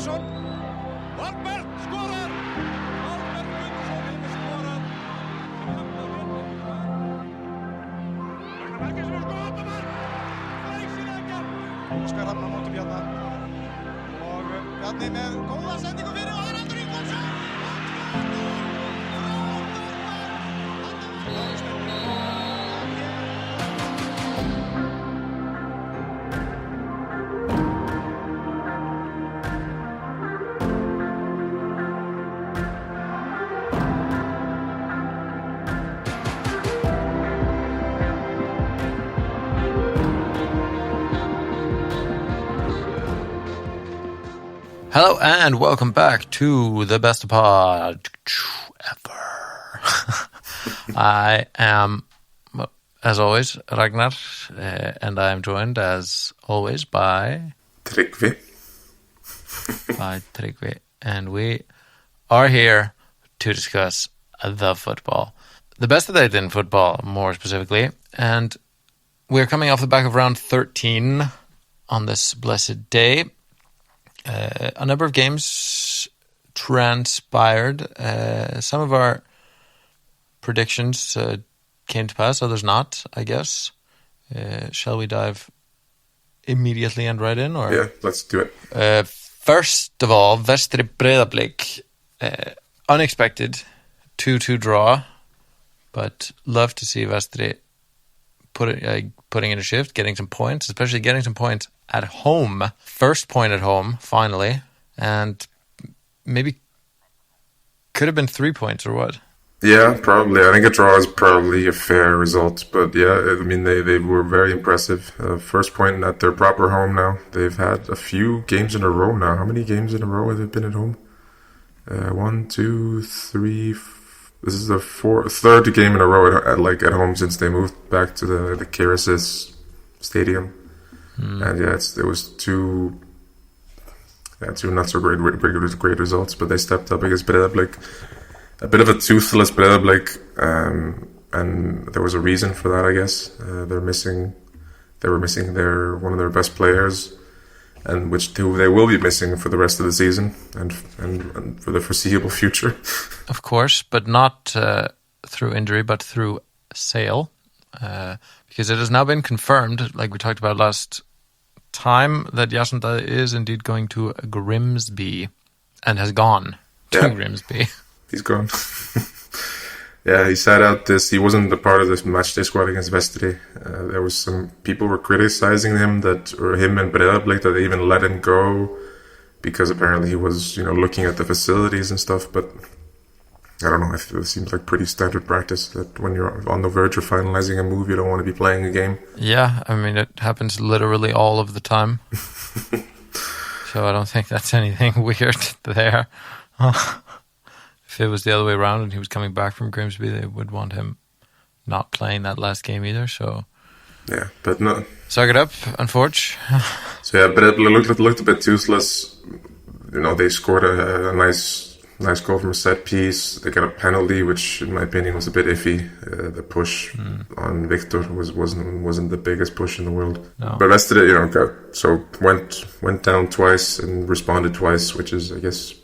Ferguson. Albert skorar! Albert Gunnarsson hefur skorað. Ragnar Bergesen er skotað og mark! Glæsilega! Óskar Rafn á móti Bjarna. Og Bjarni með góða sendingu fyrir og það er Andri Ingvarsson! Hello and welcome back to the best pod ever. I am, as always, Ragnar, and I am joined, as always, by Tryggvi. And we are here to discuss the football. The best of the day in football, more specifically. And we're coming off the back of round 13 on this blessed day. A number of games transpired. Some of our predictions came to pass, others not, I guess. Shall we dive immediately and right in? Or? Yeah, let's do it. First of all, Vestri Breiðablik, unexpected 2-2 draw, but love to see Vestri putting in a shift, getting some points, especially getting some points at home. First point at home, finally. And maybe could have been 3 points or what? Yeah, probably. I think a draw is probably a fair result. But yeah, I mean, they were very impressive. First point at their proper home now. They've had a few games in a row now. How many games in a row have they been at home? 1, 2, 3... This is the third game in a row at home since they moved back to the Kerecis Stadium. And yeah, it was two not so great results, but they stepped up against Breiðablik. A bit of a toothless Breiðablik, and there was a reason for that, I guess. They were missing one of their best players, and who they will be missing for the rest of the season and for the foreseeable future. Of course, but not through injury, but through sale, because it has now been confirmed, like we talked about last time, that Jacinta is indeed going to Grimsby and has gone to Grimsby. He's gone. Yeah, he sat out this. He wasn't a part of this matchday squad against Vestri. There was some people were criticizing him him and Breiðablik, that they even let him go because apparently he was, looking at the facilities and stuff. But I don't know. It seems like pretty standard practice that when you're on the verge of finalizing a move, you don't want to be playing a game. Yeah, I mean, it happens literally all of the time. So I don't think that's anything weird there. If it was the other way around and he was coming back from Grimsby, they would want him not playing that last game either. So yeah, but no. Suck it up, unfortunately. So yeah, but it looked a bit toothless. They scored a nice goal from a set piece. They got a penalty, which in my opinion was a bit iffy. The push on Victor wasn't the biggest push in the world. No. But rest of it, went down twice and responded twice, which is, I guess,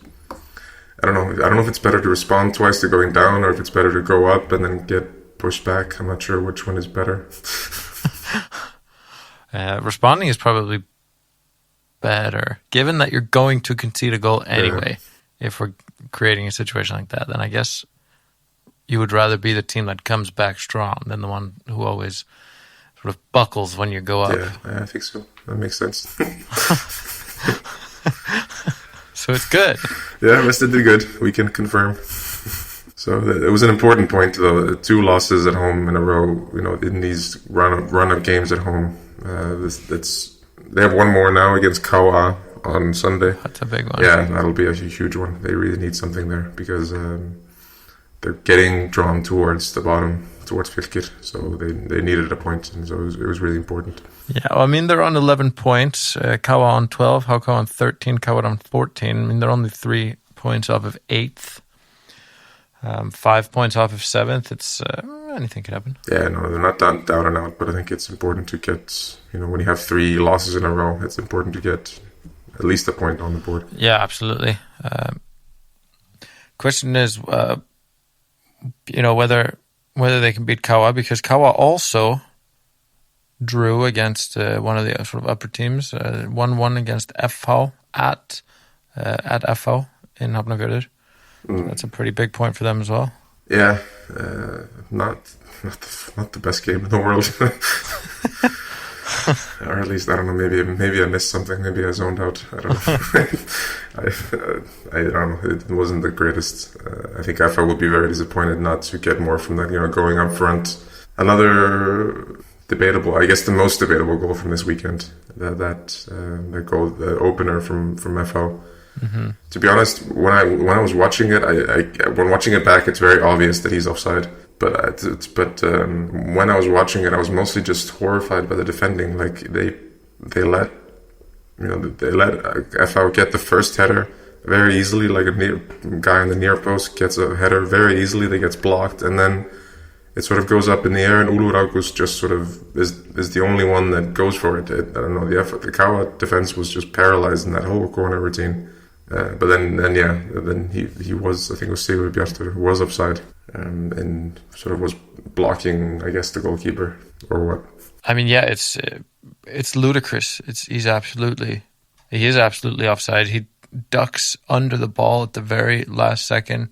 I don't know if it's better to respond twice to going down or if it's better to go up and then get pushed back. I'm not sure which one is better. Responding is probably better, given that you're going to concede a goal anyway. Yeah. If we're creating a situation like that, then I guess you would rather be the team that comes back strong than the one who always sort of buckles when you go up. Yeah, I think so. That makes sense. So it's good. Yeah, Vesta did good. We can confirm. So it was an important point, though. 2 losses at home in a row. In these run of games at home. They have one more now against Kawa on Sunday. That's a big one. Yeah, that'll be a huge one. They really need something there because they're getting drawn towards the bottom, towards Fylkir. So they needed a point, and so it was really important. Yeah, well, I mean, they're on 11 points. Kawa on 12, Hauka on 13, Kawa on 14. I mean, they're only 3 points off of 8th. 5 points off of 7th. It's anything could happen. Yeah, no, they're not down and out, but I think it's important to get, when you have 3 losses in a row, it's important to get at least a point on the board. Yeah, absolutely. Question is, whether they can beat Kawa, because Kawa also drew against one of the sort of upper teams, 1-1 against FH at FH in Hafnarfjörður. So that's a pretty big point for them as well. Yeah, not the best game in the world. Or at least, I don't know, maybe I missed something, maybe I zoned out, I don't know. I don't know, it wasn't the greatest. I think FH would be very disappointed not to get more from that, going up front. Another debatable, I guess the most debatable goal from this weekend, that goal, the opener from FH. Mm-hmm. To be honest, when I was watching it, when watching it back, it's very obvious that he's offside. But when I was watching it, I was mostly just horrified by the defending. Like they let FH get the first header very easily. Like a guy on the near post gets a header very easily that gets blocked, and then it sort of goes up in the air, and Ulur August just sort of is the only one that goes for it. I don't know, the Kawa defense was just paralyzed in that whole corner routine. But then he was, I think it was Sigurður Bjartur who was offside, and sort of was blocking, I guess, the goalkeeper or what. I mean, yeah, it's ludicrous. He is absolutely offside. He ducks under the ball at the very last second,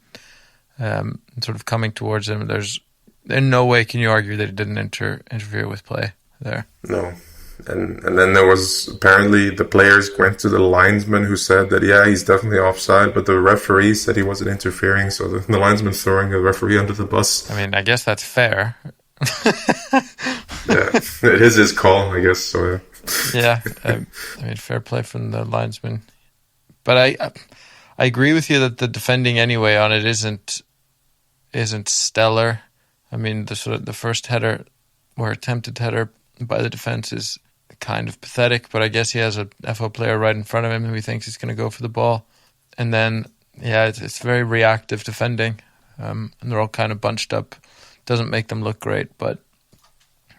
sort of coming towards him. There's in no way can you argue that he didn't interfere with play there. No. And then there was, apparently the players went to the linesman who said that, yeah, he's definitely offside, but the referee said he wasn't interfering, so the linesman throwing the referee under the bus. I mean, I guess that's fair. Yeah, it is his call, I guess, so yeah. I mean, fair play from the linesman. But I agree with you that the defending anyway on it isn't stellar. I mean, the first header, or attempted header by the defense, is kind of pathetic, but I guess he has a FO player right in front of him who he thinks he's going to go for the ball. And then, yeah, it's very reactive defending, and they're all kind of bunched up. Doesn't make them look great, but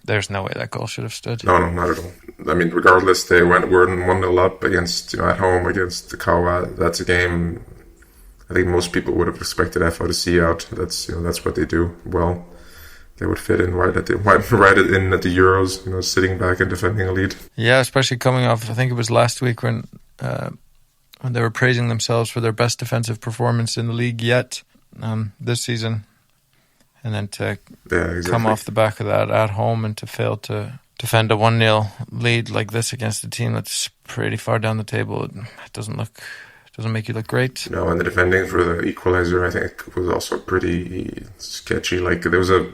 there's no way that goal should have stood. No, not at all. I mean, regardless, they were 1-0 up against, at home against the Kawa. That's a game I think most people would have expected FO to see out. That's what they do well. They would fit in right at the Euros, sitting back and defending a lead. Yeah, especially coming off, I think it was last week when they were praising themselves for their best defensive performance in the league yet this season. And then to come off the back of that at home and to fail to defend a 1-0 lead like this against a team that's pretty far down the table, it doesn't make you look great. No, and the defending for the equalizer, I think, was also pretty sketchy. Like, there was a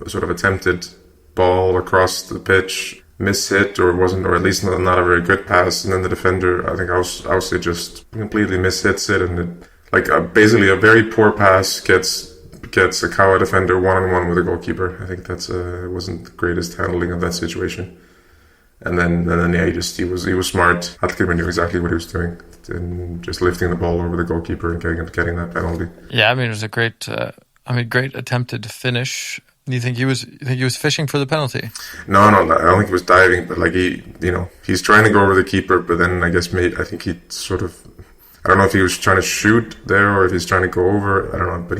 sort of attempted ball across the pitch, mishit, or at least not a very good pass, and then the defender, I think, Ausi just completely mishits it, and basically a very poor pass gets a Kawa defender 1-on-1 with a goalkeeper. I think it wasn't the greatest handling of that situation. And then he was smart. Hallgrímur knew exactly what he was doing, and just lifting the ball over the goalkeeper and getting that penalty. Yeah, I mean, it was a great attempted finish. Do you think he was fishing for the penalty? No, I don't think he was diving, but he's trying to go over the keeper, but then I think he sort of, I don't know if he was trying to shoot there or if he's trying to go over. I don't know, but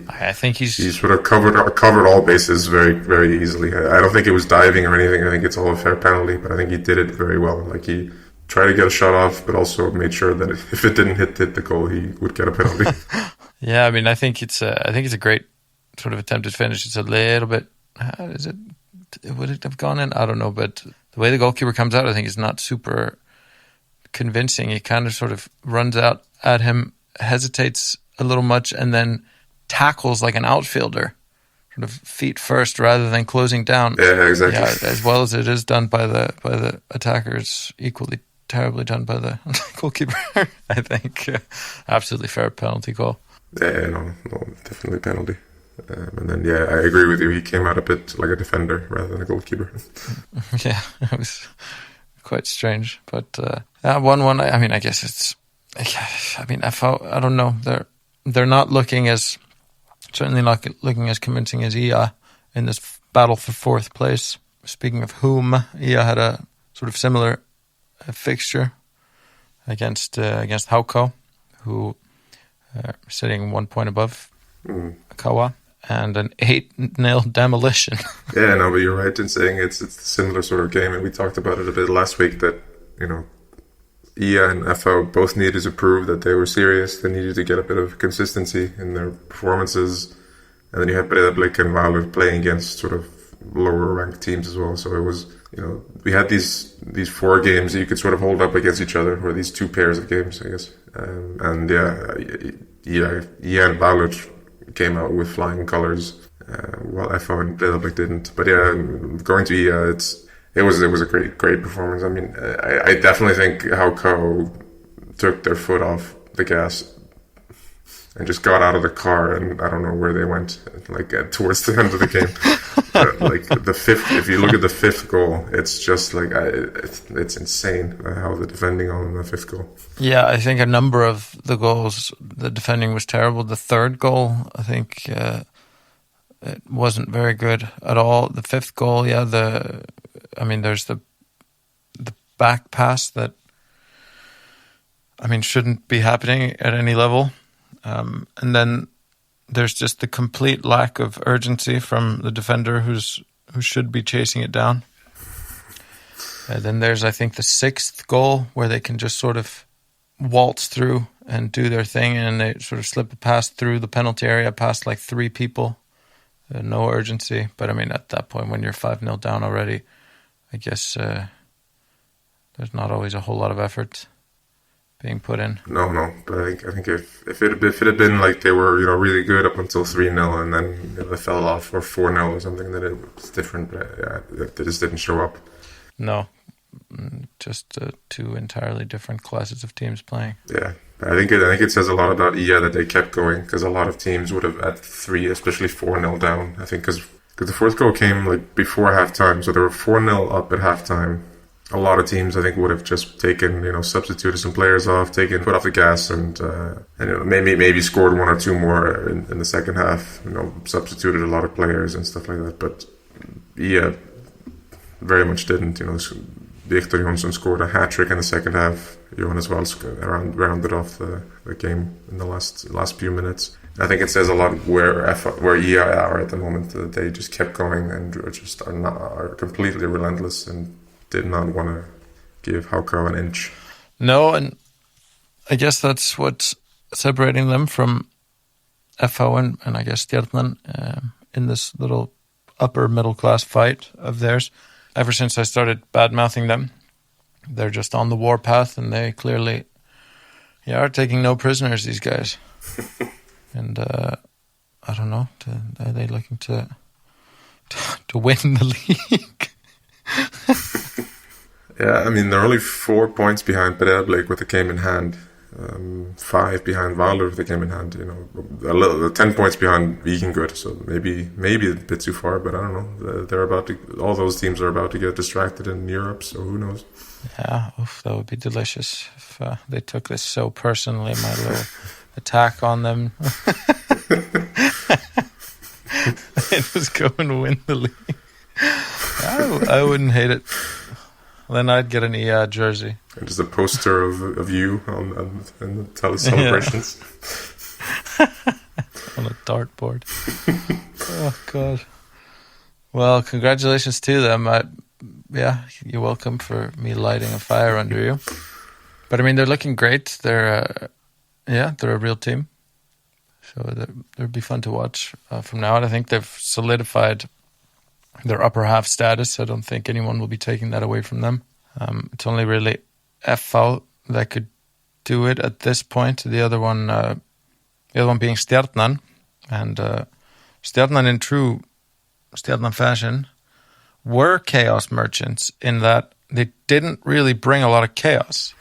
I think he sort of covered all bases very, very easily. I don't think it was diving or anything. I think it's all a fair penalty, but I think he did it very well. He tried to get a shot off, but also made sure that if it didn't hit the goal, he would get a penalty. Yeah, I mean, I think it's a great sort of attempted finish. It's a little bit. Would it have gone in? I don't know, but the way the goalkeeper comes out, I think, is not super convincing. He kind of sort of runs out at him, hesitates a little much, and then tackles like an outfielder, sort of feet first rather than closing down. Yeah, exactly. Yeah, as well as it is done by the attacker, it's equally terribly done by the goalkeeper. I think absolutely fair penalty call. Yeah, no, definitely penalty. And then, yeah, I agree with you. He came out a bit like a defender rather than a goalkeeper. Yeah, it was quite strange. But 1-1, I mean, I guess it's... I mean, I don't know. They're not certainly not looking as convincing as IA in this battle for fourth place. Speaking of whom, IA had a sort of similar fixture against Hauko, who are sitting 1 point above Kawa, and an 8-0 demolition. Yeah, no, but you're right in saying it's a similar sort of game, and we talked about it a bit last week that, IA and FO both needed to prove that they were serious. They needed to get a bit of consistency in their performances. And then you had Breiðablik and Valur playing against sort of lower ranked teams as well. So it was, we had these 4 games that you could sort of hold up against each other, or these 2 pairs of games, I guess. And IA and Valur came out with flying colors, while FO and Breiðablik didn't. But yeah, going to IA, it was a great performance. I mean, I definitely think Hauko took their foot off the gas and just got out of the car, and I don't know where they went, towards the end of the game. The fifth, if you look at the 5th goal, it's just it's insane how the defending on the 5th goal. Yeah, I think a number of the goals, the defending was terrible. The 3rd goal, I think, it wasn't very good at all. The 5th goal, yeah, there's the back pass that, shouldn't be happening at any level. And then there's just the complete lack of urgency from the defender who should be chasing it down. Then there's, I think, the 6th goal where they can just sort of waltz through and do their thing, and they sort of slip a pass through the penalty area past 3 people. No urgency. But at that point, when you're 5-0 down already, I guess there's not always a whole lot of effort being put in. No. But I think if it had been like they were really good up until 3-0 and then they fell off, or 4-0 or something, then it was different. But yeah, they just didn't show up. No, just 2 entirely different classes of teams playing. Yeah, I think it says a lot about IA that they kept going, because a lot of teams would have at 3, especially 4-0 down. I think because the 4th goal came before halftime, so they were 4-0 up at halftime. A lot of teams, I think, would have just taken, substituted some players off, put off the gas, and maybe scored 1 or 2 more in the second half. Substituted a lot of players and stuff like that. But yeah, very much didn't. Victor Jonsson scored a hat trick in the second half. Johannes Valls rounded off the game in the last few minutes. I think it says a lot where IA are at the moment. That they just kept going and just are completely relentless and did not want to give Hauko an inch. No, and I guess that's what's separating them from FO and I guess Stjarnan in this little upper middle class fight of theirs. Ever since I started bad-mouthing them, they're just on the warpath, and they clearly are taking no prisoners, these guys. And I don't know, are they looking to win the league? Yeah, they're only 4 points behind Breiðablik with the game in hand. 5 behind Valur with the game in hand. 10 points behind Víkingur. So maybe a bit too far, but I don't know. All those teams are about to get distracted in Europe. So who knows? Yeah, that would be delicious if they took this so personally. My little attack on them. It was going to win the league. I wouldn't hate it. Then I'd get an EA jersey. And just a poster of you on the tele celebrations. On a dartboard. Oh, God. Well, congratulations to them. You're welcome for me lighting a fire under you. But, they're looking great. They're a real team. So they'll be fun to watch from now on. I think they've solidified their upper half status. I don't think anyone will be taking that away from them. It's only really FV that could do it at this point. The other one being Stjarnan, and Stjarnan in true Stjarnan fashion were chaos merchants in that they didn't really bring a lot of chaos.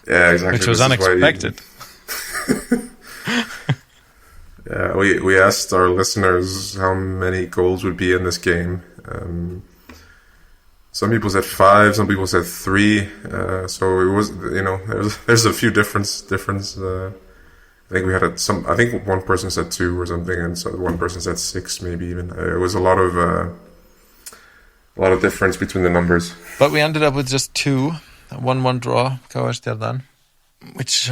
Yeah, exactly. Which was unexpected. Yeah, we asked our listeners how many goals would be in this game. Some people said 5, some people said 3. So it was, there's a few difference. I think we had I think one person said 2 or something, and so one person said 6, maybe even. It was a lot of difference between the numbers. But we ended up with just 2. a 1-1 draw, Stjarnan. Which,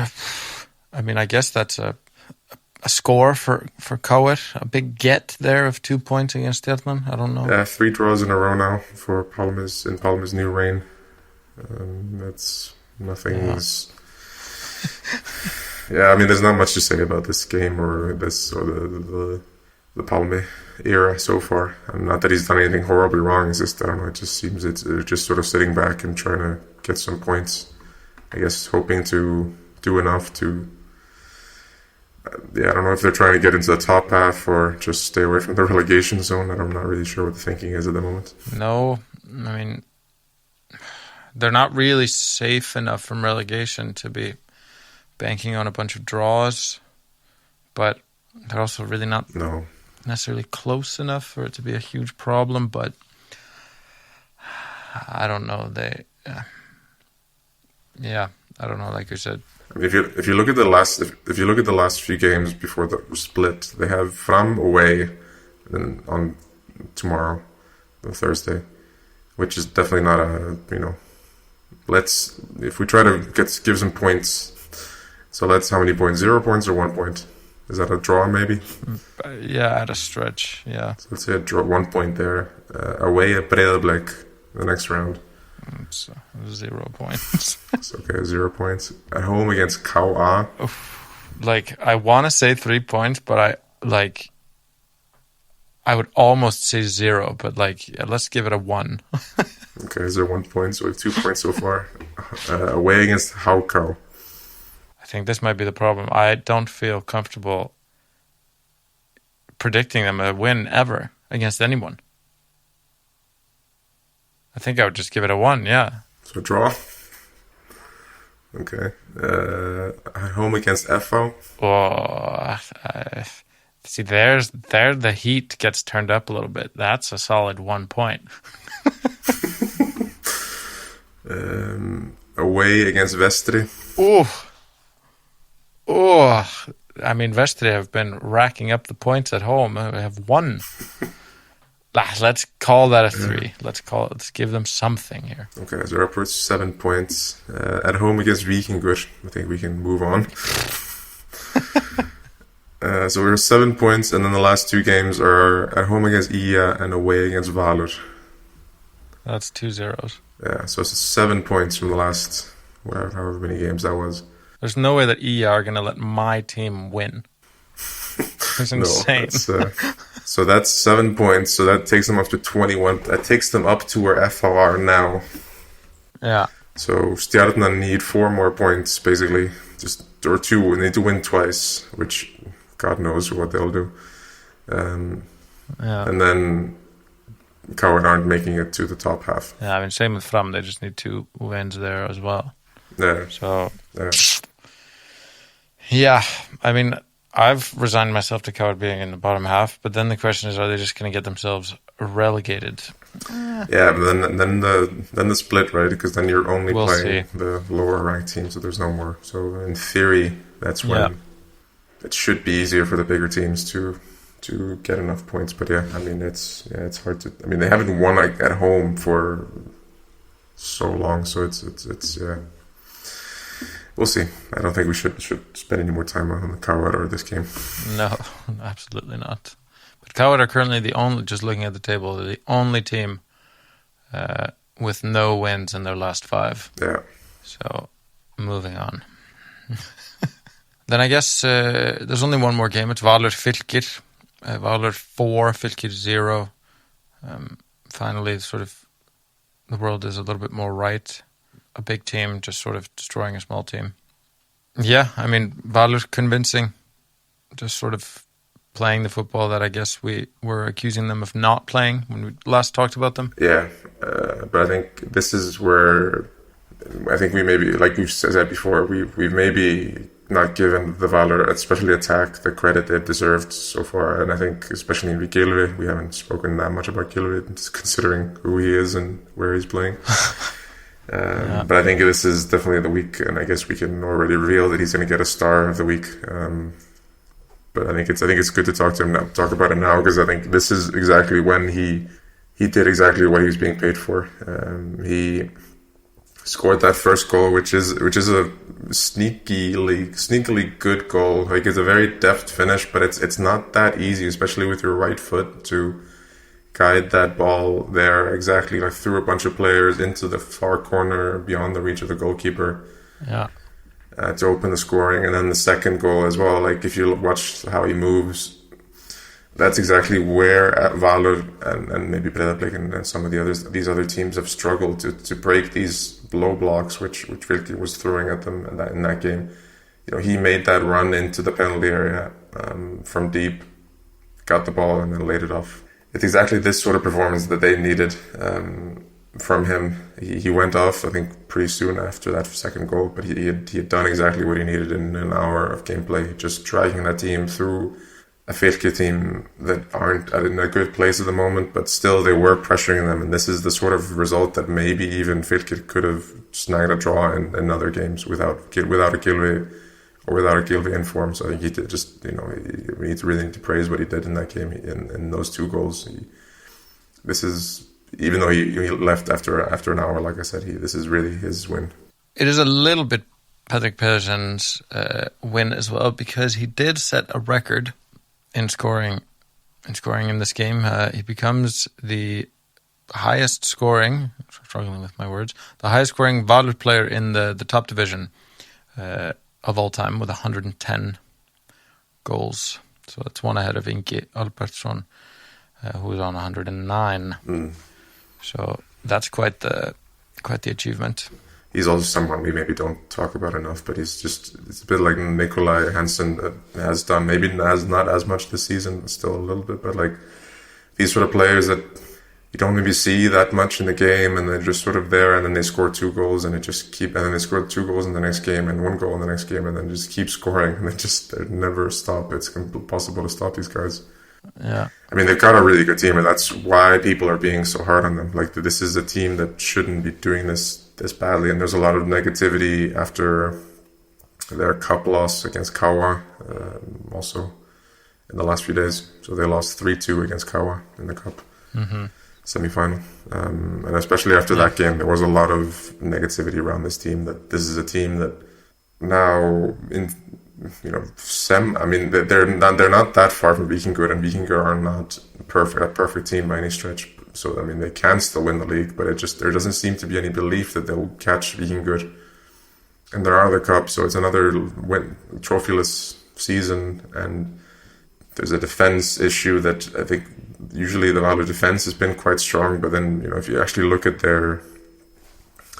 I mean, I guess that's a score for Kawar. A big get there of 2 points against Stjarnan. I don't know. Yeah, 3 draws in a row now for Palma's new reign. That's nothing's. Yeah, I mean, there's not much to say about this game or the Palme era so far. Not that he's done anything horribly wrong. It's just, I don't know, it just seems they're just sort of sitting back and trying to get some points. I guess hoping to do enough to. I don't know if they're trying to get into the top half or just stay away from the relegation zone. I'm not really sure what the thinking is at the moment. No, I mean, they're not really safe enough from relegation to be banking on a bunch of draws, but they're also really not necessarily close enough for it to be a huge problem. But I don't know. I don't know. Like you said, I mean, if you look at the last few games before the split, they have Fram away, and on tomorrow, on Thursday, which is definitely not if we try to give some points. So how many points? 0 points or 1 point? Is that a draw maybe? Yeah, at a stretch. Yeah. So let's say a draw, 1 point there. Away at Breiðablik the next round. It's 0 points. It's okay, 0 points. At home against KA. Like, I want to say 3 points, but I would almost say 0, but let's give it a 1. Okay, is there 1 point? So we have 2 points so far. Away against Haukau. I think this might be the problem. I don't feel comfortable predicting them a win ever against anyone. I think I would just give it a 1, yeah. So draw. Okay. Home against FO. See, there the heat gets turned up a little bit. That's a solid 1 point. Away against Vestri. I mean, Vestri have been racking up the points at home. We have 1. Let's call that a 3. Let's give them something here. Okay, so upwards 7 points. At home against Víkingur. I think we can move on. So we're 7 points, and then the last 2 games are at home against Ia and away against Valur. That's 2 zeros. Yeah, so it's 7 points from the last however many games that was. There's no way that Ia are going to let my team win. It's insane. So that's 7 points. So that takes them up to 21. That takes them up to where FH are now. Yeah. So Stjarnan need 4 more points, basically. Or 2. They need to win twice, which God knows what they'll do. And then Coward aren't making it to the top half. Yeah, I mean, same with Fram. They just need 2 wins there as well. Yeah. So, yeah, I mean, I've resigned myself to Coward being in the bottom half, but then the question is, are they just going to get themselves relegated? Yeah, but then the split, right? Because then you're only playing the lower ranked team, so there's no more. So in theory, that's when it should be easier for the bigger teams to get enough points. But yeah, I mean, it's hard to. I mean, they haven't won at home for so long, so it's yeah. We'll see. I don't think we should spend any more time on the Coward or this game. No, absolutely not. But Coward are currently just looking at the table, the only team with no wins in their last 5. Yeah. So, moving on. Then I guess there's only one more game. It's Valur Fylkir. Valur 4, Fylkir 0. Finally, sort of, the world is a little bit more right. A big team just sort of destroying a small team. Yeah, I mean, Valur convincing. Just sort of playing the football that I guess we were accusing them of not playing when we last talked about them. Yeah, but I think this is where I think we maybe, like we've said before, we've maybe not given the Valur, especially attack, the credit they've deserved so far. And I think especially in Gylfi, we haven't spoken that much about Gylfi, considering who he is and where he's playing. But I think this is definitely the week, and I guess we can already reveal that he's going to get a star of the week. But I think it's good to talk about him now, because I think this is exactly when he did exactly what he was being paid for. Scored that first goal, which is a sneakily good goal. Like, it's a very deft finish, but it's not that easy, especially with your right foot, to guide that ball there exactly, like through a bunch of players into the far corner beyond the reach of the goalkeeper. Yeah. To open the scoring. And then the second goal as well, like if you watch how he moves, that's exactly where Valur and maybe Breiðablik and some of these other teams have struggled to break these low blocks which Fylkir was throwing at them in that game. You know, he made that run into the penalty area from deep, got the ball and then laid it off. It's exactly this sort of performance that they needed from him. He went off, I think, pretty soon after that second goal, but he had done exactly what he needed in an hour of gameplay, just dragging that team through a Fylkir team that aren't in a good place at the moment, but still they were pressuring them, and this is the sort of result that maybe even Fylkir could have snagged a draw in other games without a Gylfi or without a Gylfi in form. So I think he did just, you know, we really need to praise what he did in that game, in those two goals. This is, even though he left after an hour, like I said, this is really his win. It is a little bit Patrick Pedersen's win as well, because he did set a record in scoring in this game. He becomes the highest scoring, struggling with my words, the highest scoring Valur player in the top division of all time, with 110 goals. So that's one ahead of Ingi Albertsson, who was on 109. So that's quite the achievement. He's also someone we maybe don't talk about enough, but it's a bit like Nikolai Hansen has done, maybe not as much this season, still a little bit, but like these sort of players that you don't maybe see that much in the game, and they're just sort of there, and then they score 2 goals, and then they score 2 goals in the next game, and 1 goal in the next game, and then just keep scoring, and they never stop. It's impossible to stop these guys. Yeah, I mean, they've got a really good team, and that's why people are being so hard on them. Like, this is a team that shouldn't be doing this badly, and there's a lot of negativity after their cup loss against Kawa, also in the last few days. So they lost 3-2 against Kawa in the cup semi-final, and especially after that game, there was a lot of negativity around this team. That this is a team that now I mean, they're not that far from Víkingur, and Víkingur are not a perfect team by any stretch. So I mean, they can still win the league, but there doesn't seem to be any belief that they'll catch Víkingur. And there are other cups, so it's another trophyless season, and there's a defense issue that I think usually the Valur defense has been quite strong, but then if you actually look at their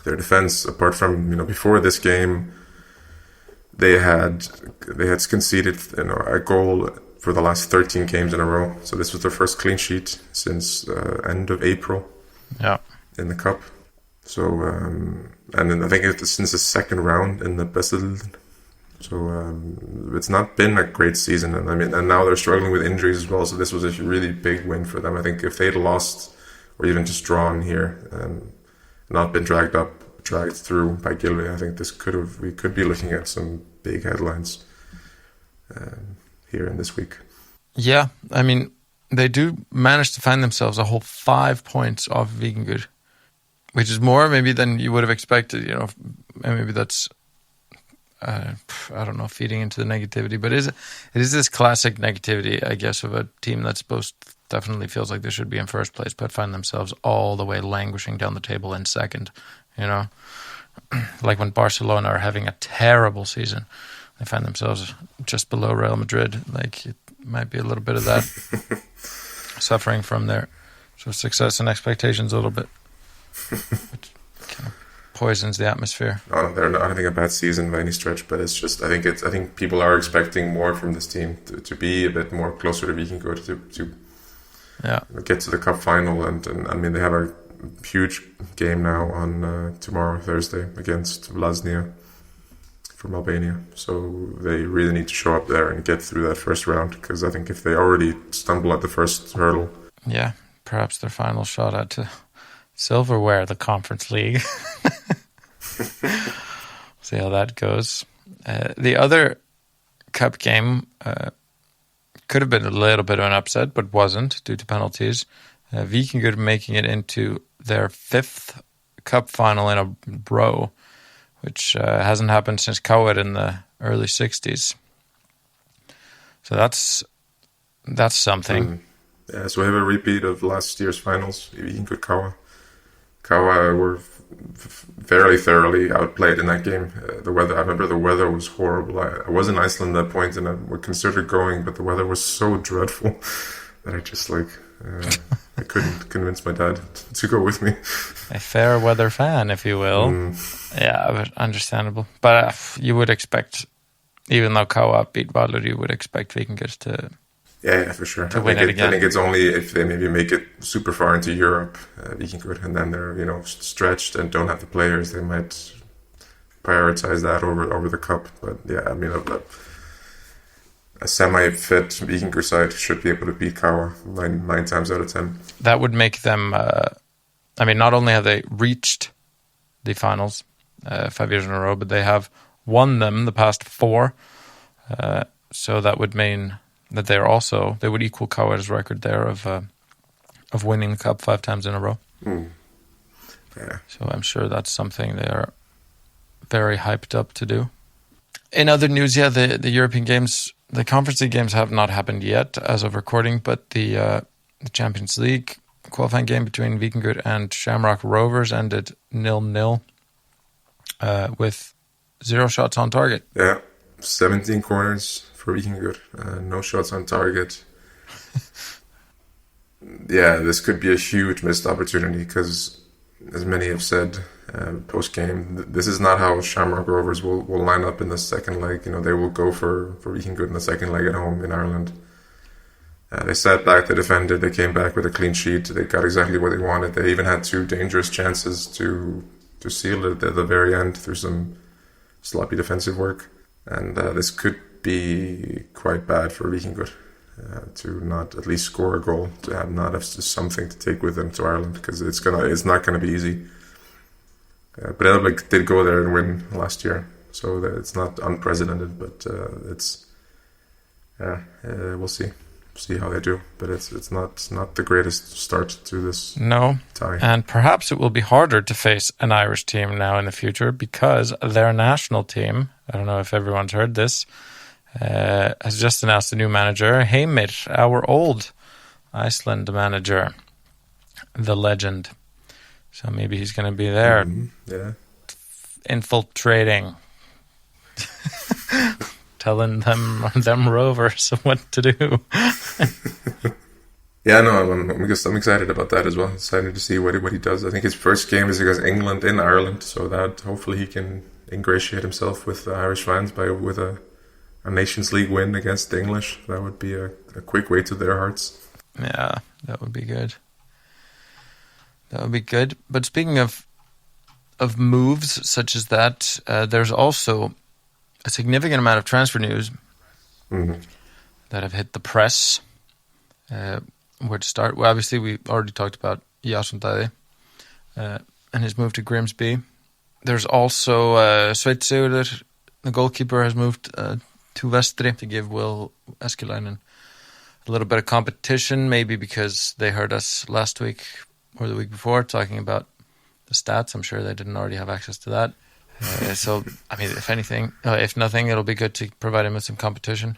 defense, apart from before this game, they had conceded a goal for the last 13 games in a row. So this was their first clean sheet since end of April. Yeah, in the cup. So and then I think it's since the second round in the Bestel. So it's not been a great season, and now they're struggling with injuries as well. So this was a really big win for them. I think if they'd lost or even just drawn here, not been dragged through by Gylfi, I think we could be looking at some big headlines here in this week. Yeah, I mean, they do manage to find themselves a whole 5 points off Víkingur, which is more maybe than you would have expected. Maybe that's I don't know, feeding into the negativity, but it is this classic negativity, I guess, of a team that's definitely feels like they should be in first place, but find themselves all the way languishing down the table in second. Like when Barcelona are having a terrible season, they find themselves just below Real Madrid. Like, it might be a little bit of that suffering from their sort of success and expectations a little bit, which kind of poisons the atmosphere. No, they're not having a bad season by any stretch, but it's just I think people are expecting more from this team to be a bit more closer to Víkingur, to get to the cup final, and I mean, they have a huge game now on tomorrow, Thursday, against Vlasnia from Albania. So they really need to show up there and get through that first round, because I think if they already stumble at the first hurdle, perhaps their final shot at silverware, the Conference League. See how that goes. The other cup game could have been a little bit of an upset, but wasn't, due to penalties. Víkingur making it into their 5th cup final in a row, which hasn't happened since Kauer in the early 60s. So that's something. Yeah, so we have a repeat of last year's finals. Víkingur Kauer. Kauer were very thoroughly outplayed in that game. The weather, I remember the weather was horrible. I was in Iceland at that point and I would consider going, but the weather was so dreadful that I just I couldn't convince my dad to go with me. A fair weather fan, if you will. Yeah, but understandable. But you would expect, even though Kauer beat Valur, you would expect Víkingur to... Yeah, for sure. To win it again. I think it's only if they maybe make it super far into Europe, Víkingur, and then they're stretched and don't have the players, they might prioritize that over the cup. But yeah, I mean, a semi-fit Víkingur side should be able to beat Kauer nine times out of 10. That would make them. Not only have they reached the finals 5 years in a row, but they have won them the past 4. So that would mean that they would equal Kauer's record there of winning the cup 5 times in a row. Yeah. So I'm sure that's something they are very hyped up to do. In other news, the European games, the Conference League games have not happened yet as of recording, but the Champions League qualifying game between Víkingur and Shamrock Rovers ended 0-0 with 0 shots on target. Yeah, 17 corners for Víkingur, no shots on target. Yeah, this could be a huge missed opportunity because, as many have said post-game, this is not how Shamrock Rovers will line up in the second leg. They will go for Víkingur in the second leg at home in Ireland. They sat back, they defended, they came back with a clean sheet, they got exactly what they wanted. They even had 2 dangerous chances to seal it at the very end through some sloppy defensive work. And this could be quite bad for Víkingur to not at least score a goal, to not have something to take with them to Ireland, because it's not gonna be easy. But Elbek did go there and win last year, so it's not unprecedented. But we'll see how they do. But it's not the greatest start to this tie. And perhaps it will be harder to face an Irish team now in the future because their national team, I don't know if everyone's heard this, has just announced a new manager, Heimir, our old Iceland manager, the legend. So maybe he's going to be there, infiltrating, telling them Rovers what to do. Yeah, no, I'm excited about that as well. Excited to see what he does. I think his first game is against England in Ireland, so that hopefully he can ingratiate himself with the Irish fans with a Nations League win against the English. That would be a quick way to their hearts. Yeah, that would be good. That would be good. But speaking of moves such as that, there's also a significant amount of transfer news that have hit the press. Where to start? Well, obviously, we already talked about Jasundade and his move to Grimsby. There's also Sveit Sigurður, the goalkeeper, has moved to Vestri to give Will Eskilainen a little bit of competition, maybe because they heard us last week or the week before talking about the stats. I'm sure they didn't already have access to that. So, I mean, if nothing, it'll be good to provide him with some competition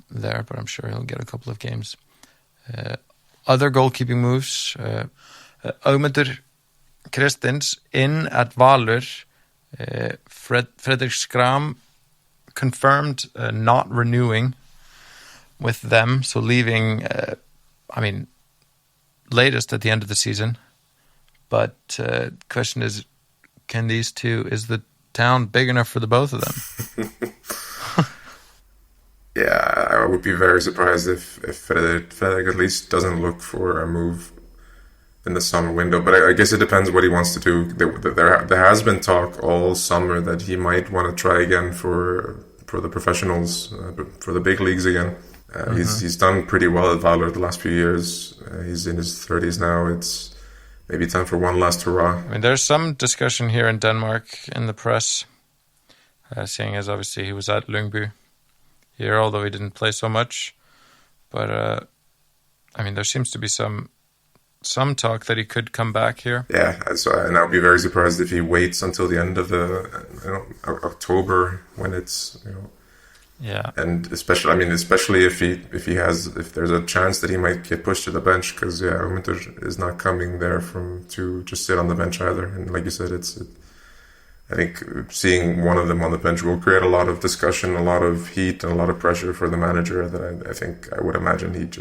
there, but I'm sure he'll get a couple of games. Other goalkeeping moves, Ögmundur Kristins in at Valur, Fredrik Skram confirmed not renewing with them, so leaving, latest at the end of the season. But the question is, is the town big enough for the both of them? Yeah, I would be very surprised if Fredrik at least doesn't look for a move in the summer window. But I guess it depends what he wants to do. There has been talk all summer that he might want to try again for the professionals, for the big leagues again. He's done pretty well at Valur the last few years. He's in his 30s now. It's maybe time for one last hurrah. I mean, there's some discussion here in Denmark in the press, seeing as obviously he was at Lyngby here, although he didn't play so much. But, there seems to be some some talk that he could come back here. Yeah, and I would be very surprised if he waits until the end of the October when it's Yeah, and especially if there's a chance that he might get pushed to the bench because Ögmundur is not coming there to just sit on the bench either. And like you said, I think seeing one of them on the bench will create a lot of discussion, a lot of heat, and a lot of pressure for the manager. That I would imagine it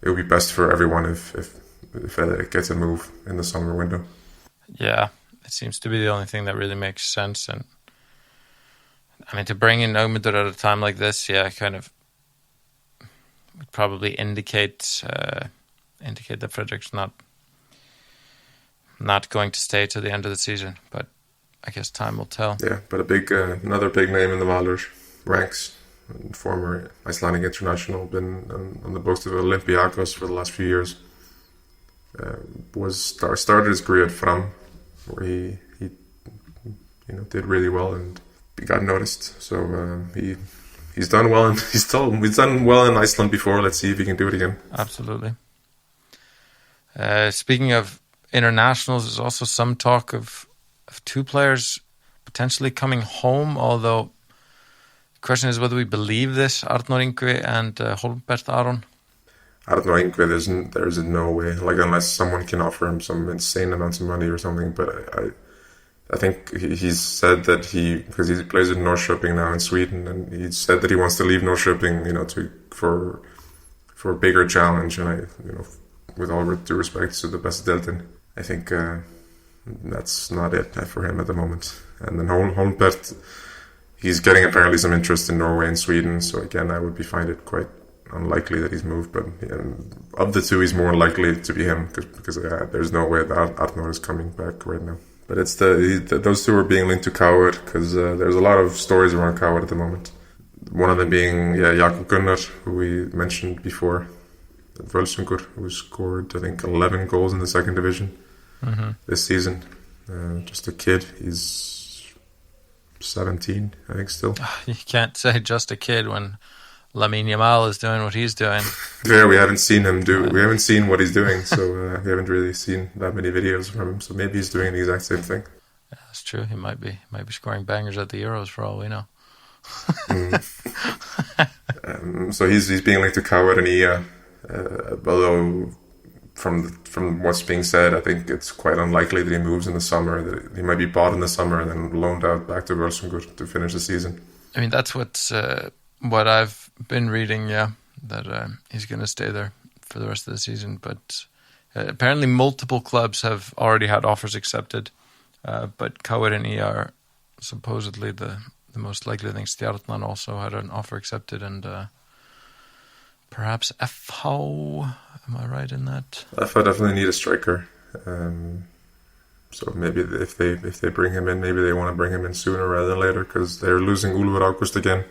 would be best for everyone if it gets a move in the summer window. Yeah, it seems to be the only thing that really makes sense. And I mean, to bring in Ögmundur at a time like this, kind of would probably indicate that Fredrik's not going to stay to the end of the season. But I guess time will tell. Yeah, but another big name in the Valur ranks, former Icelandic international, been on the books of Olympiacos for the last few years. Started his career at Fram, where he did really well and he got noticed. So he's done well, and he's done well in Iceland before. Let's see if he can do it again. Absolutely. Speaking of internationals, there's also some talk of two players potentially coming home, although the question is whether we believe this, Arnór Ingvi and Hólmbert Aron. Arnór Ingvi, there's no way, unless someone can offer him some insane amounts of money or something, but I think he's said that because he plays in Norrköping now in Sweden, and he said that he wants to leave Norrköping, for a bigger challenge, and with all due respect to the best Deltin, I think that's not it for him at the moment. And then Hólmbert, he's getting apparently some interest in Norway and Sweden, so again, I would find it quite unlikely that he's moved, but of the two, he's more likely to be him because there's no way that Arnór is coming back right now. But it's those two are being linked to Coward because there's a lot of stories around Coward at the moment. One of them being Jakob Gunnar, who we mentioned before, Völsungur, who scored I think 11 goals in the second division this season. Just a kid. He's 17, I think, still. You can't say just a kid when Lamine Yamal is doing what he's doing. Yeah, we haven't seen him we haven't seen what he's doing, so we haven't really seen that many videos from him. So maybe he's doing the exact same thing. Yeah, that's true. He might be scoring bangers at the Euros for all we know. So he's being linked to Coward and Ia, although from what's being said, I think it's quite unlikely that he moves in the summer. That he might be bought in the summer and then loaned out back to Völsungur to finish the season. I mean, that's what I've been reading, that he's going to stay there for the rest of the season. But apparently multiple clubs have already had offers accepted, but Coward and Ia are supposedly the most likely. I think Stjarnan also had an offer accepted, and perhaps FH. Am I right in that? FH definitely need a striker. So maybe if they bring him in, maybe they want to bring him in sooner rather than later because they're losing Úlfur August again.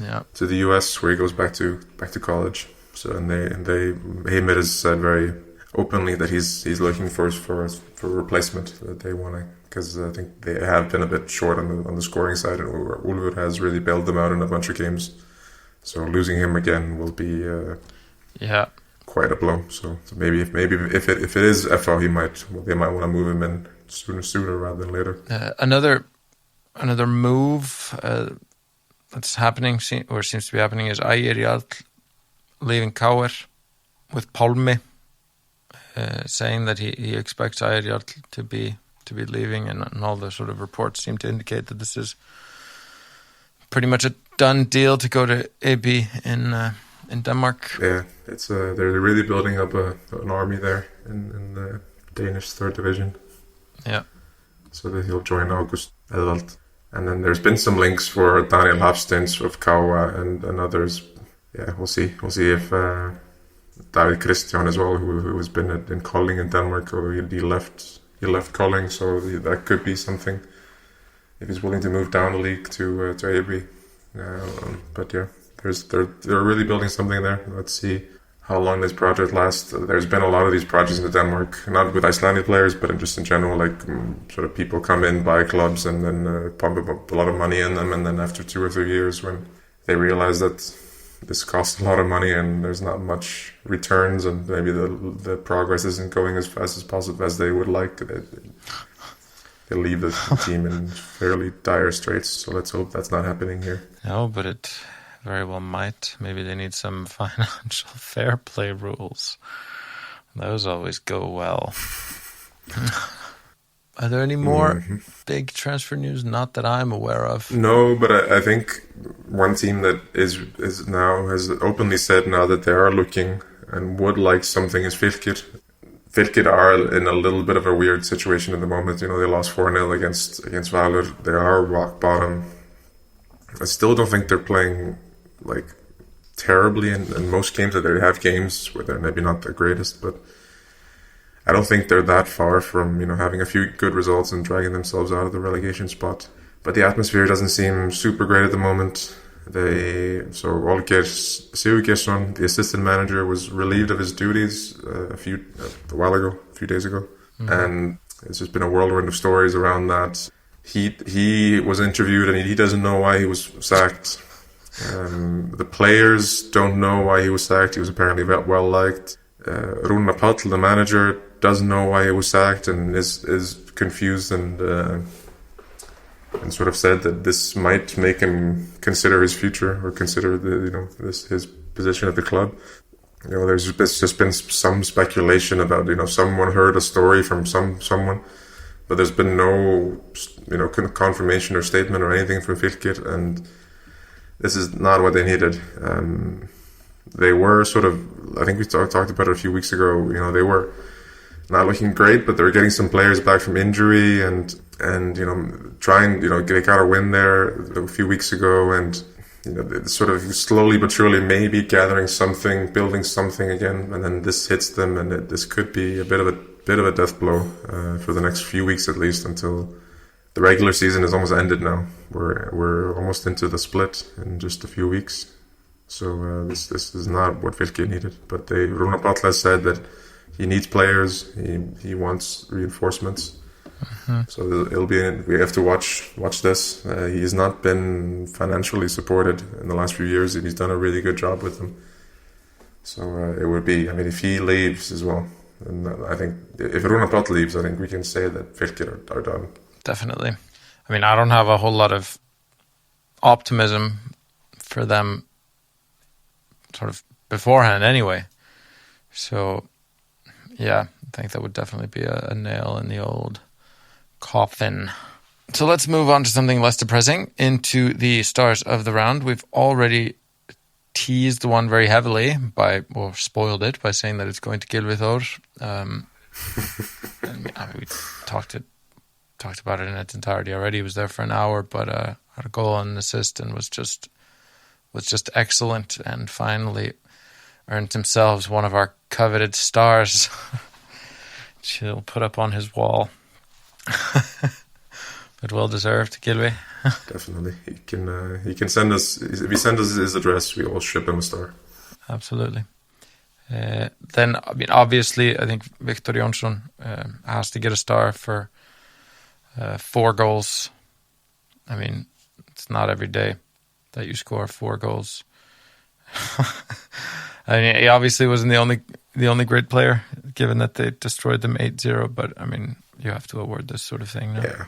Yeah. To the US, where he goes back to college. So and Heimir has said very openly that he's looking for a replacement that they want to, because I think they have been a bit short on the scoring side, and Úlfur has really bailed them out in a bunch of games. So losing him again will be quite a blow. So maybe if it is FH, they might want to move him in sooner rather than later. Another move. That's happening, or seems to be happening, is Ægir leaving Coward with Pálmi, saying that he expects Ægir to be leaving, and all the sort of reports seem to indicate that this is pretty much a done deal to go to AB in Denmark. Yeah, it's they're really building up an army there in the Danish third division. Yeah, so that he'll join August Edvald. And then there's been some links for Daniel Hafsteins of Kawa and others. Yeah, we'll see. We'll see if David Christian as well, who has been in Kolding in Denmark, or he left Kolding, so that could be something if he's willing to move down the league to AB. But yeah, they're really building something there. Let's see how long this project lasts. There's been a lot of these projects in Denmark, not with Icelandic players, but just in general, sort of people come in, buy clubs, and then pump a lot of money in them, and then after 2 or 3 years, when they realize that this costs a lot of money and there's not much returns, and maybe the progress isn't going as fast as possible as they would like. They leave the team in fairly dire straits, so let's hope that's not happening here. No, but it very well might. Maybe they need some financial fair play rules. Those always go well. Are there any more big transfer news? Not that I'm aware of. No, but I think one team that is now has openly said now that they are looking and would like something is Fylkir. Fylkir are in a little bit of a weird situation at the moment. You know, they lost 4-0 against Valur. They are rock bottom. I still don't think they're playing like terribly in most games. That they have games where they're maybe not the greatest, but I don't think they're that far from, you know, having a few good results and dragging themselves out of the relegation spot. But the atmosphere doesn't seem super great at the moment. So Olgeir Sigurgeirsson, the assistant manager, was relieved of his duties a few days ago. And it's just been a whirlwind of stories around that. He was interviewed and he doesn't know why he was sacked. The players don't know why he was sacked. He was apparently well liked. Rúnar Páll, the manager, doesn't know why he was sacked and is confused and sort of said that this might make him consider his future or consider his position at the club. You know, there's just been some speculation about, you know, someone heard a story from someone, but there's been no, you know, confirmation or statement or anything from Fylkir, and this is not what they needed. They were sort of, I think we talked about it a few weeks ago, you know, they were not looking great, but they were getting some players back from injury and you know, trying, you know, they got a win there a few weeks ago, and, you know, sort of slowly but surely maybe gathering something, building something again, and then this hits them, and this could be a bit of a death blow for the next few weeks at least, until the regular season is almost ended now. We're almost into the split in just a few weeks. So this is not what Fylkir needed. But Rúnar Páll has said that he needs players. He wants reinforcements. So we have to watch this. He has not been financially supported in the last few years, and he's done a really good job with them. So it would be, I mean, if he leaves as well, and I think if Rúnar Páll leaves, I think we can say that Fylkir are done. Definitely. I mean, I don't have a whole lot of optimism for them sort of beforehand anyway. So, yeah, I think that would definitely be a nail in the old coffin. So let's move on to something less depressing, into the stars of the round. We've already teased one very heavily spoiled it by saying that it's going to Gylfi Þór. We talked about it in its entirety already. He was there for an hour, but had a goal and an assist and was just excellent, and finally earned himself one of our coveted stars, which he'll put up on his wall. But well deserved, Gylfi. Definitely. He can send us, if he sends us his address, we will ship him a star. Absolutely. Then, I mean, obviously, I think Viktor Jónsson has to get a star for 4 goals. I mean, it's not every day that you score 4 goals. I mean, he obviously wasn't the only great player, given that they destroyed them 8-0. But I mean, you have to award this sort of thing now. Yeah,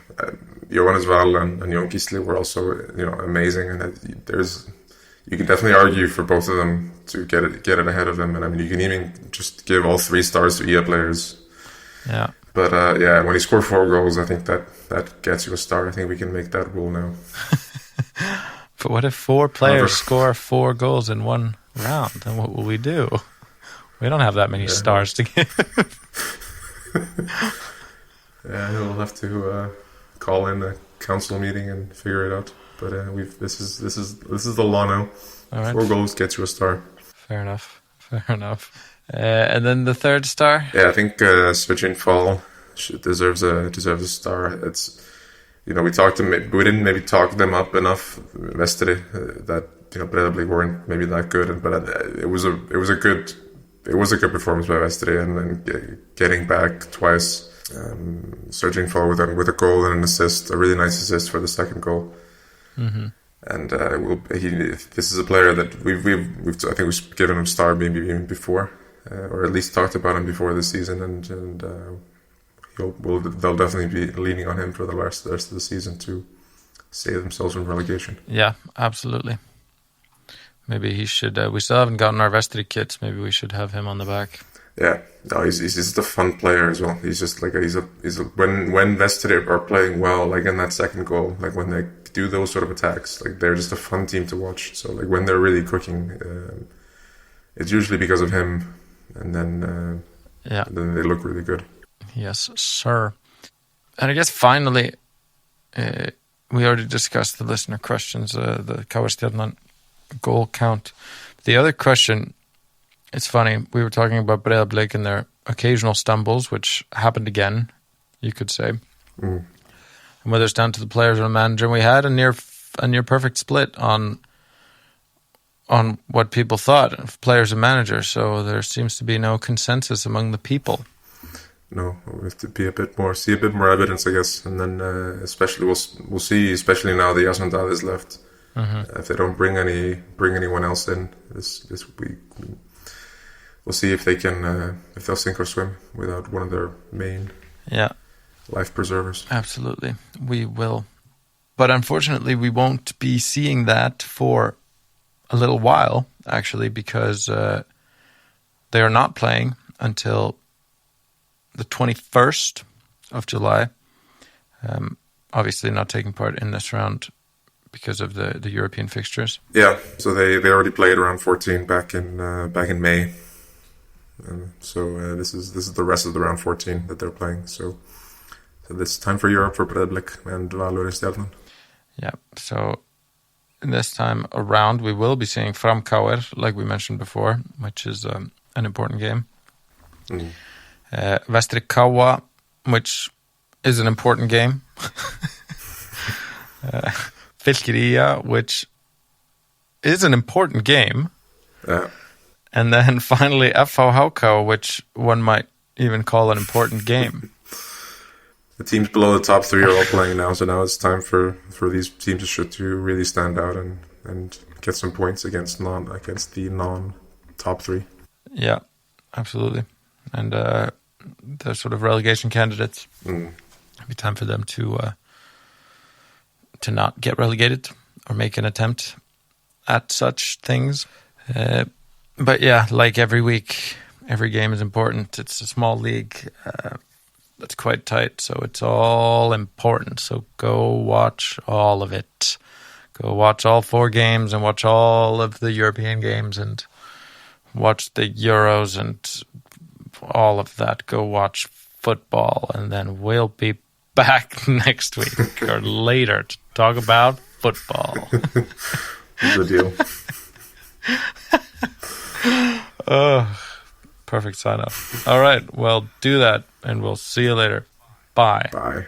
Jóhannes Val and Jón Gísli were also, you know, amazing, and you can definitely argue for both of them to get it ahead of them. And I mean, you can even just give all 3 stars to EA players. Yeah. But when you score 4 goals, I think that gets you a star. I think we can make that rule now. But what if 4 players score 4 goals in one round? Then what will we do? We don't have that many stars to give. Yeah, we'll have to call in a council meeting and figure it out. But this is the law now. All right. 4 goals gets you a star. Fair enough. And then the 3rd star? Yeah, I think Svitrin Fall deserves a star. It's, you know, we didn't maybe talk them up enough, Vestri, that, you know, Breiðablik weren't maybe that good, but it was a good performance by Vestri, and then getting back twice, Svitrin Fall with a goal and an assist, a really nice assist for the 2nd goal. Mm-hmm. And this is a player that we've I think we've given him star maybe even before, or at least talked about him before this season, and they'll definitely be leaning on him for the rest of the season to save themselves from relegation. Yeah, absolutely. Maybe he should. We still haven't gotten our Vestry kits. Maybe we should have him on the back. Yeah, no, he's just a fun player as well. He's just like when Vestry are playing well, like in that second goal, like when they do those sort of attacks, like they're just a fun team to watch. So like when they're really cooking, it's usually because of him, and then they look really good. Yes, sir. And I guess finally, we already discussed the listener questions, the Kauerstjärnan goal count. The other question, it's funny, we were talking about Breiðablik and their occasional stumbles, which happened again, you could say. And whether it's down to the players or the manager, we had a near perfect split on what people thought of players and managers. So there seems to be no consensus among the people. No, we have to be see a bit more evidence, I guess, and then especially we'll see, especially now the Jasmine is left. If they don't bring anyone else in this week, we'll see if they can if they'll sink or swim without one of their main life preservers. Absolutely, we will. But unfortunately, we won't be seeing that for a little while, actually, because they are not playing until the 21st of July. Obviously not taking part in this round because of the European fixtures. Yeah, so they already played round 14 back in May. So this is the rest of the round 14 that they're playing. So this time for Europe for Breiðablik and Valur. Yeah, so this time around we will be seeing Fram KR, like we mentioned before, which is an important game. Vestri Kawa, which is an important game. Fylkir, which is an important game. And then finally FH Hauka, which one might even call an important game. The teams below the top three are all playing now, so now it's time for these teams to really stand out and get some points against the non-top three. Yeah, absolutely. And the sort of relegation candidates, it'll be time for them to not get relegated or make an attempt at such things. But yeah, like every week, every game is important. It's a small league that's quite tight, so it's all important. So go watch all of it. Go watch all 4 games and watch all of the European games and watch the Euros and all of that. Go watch football, and then we'll be back next week or later to talk about football. Good deal. Perfect sign off. All right, well, do that, and we'll see you later. Bye. Bye.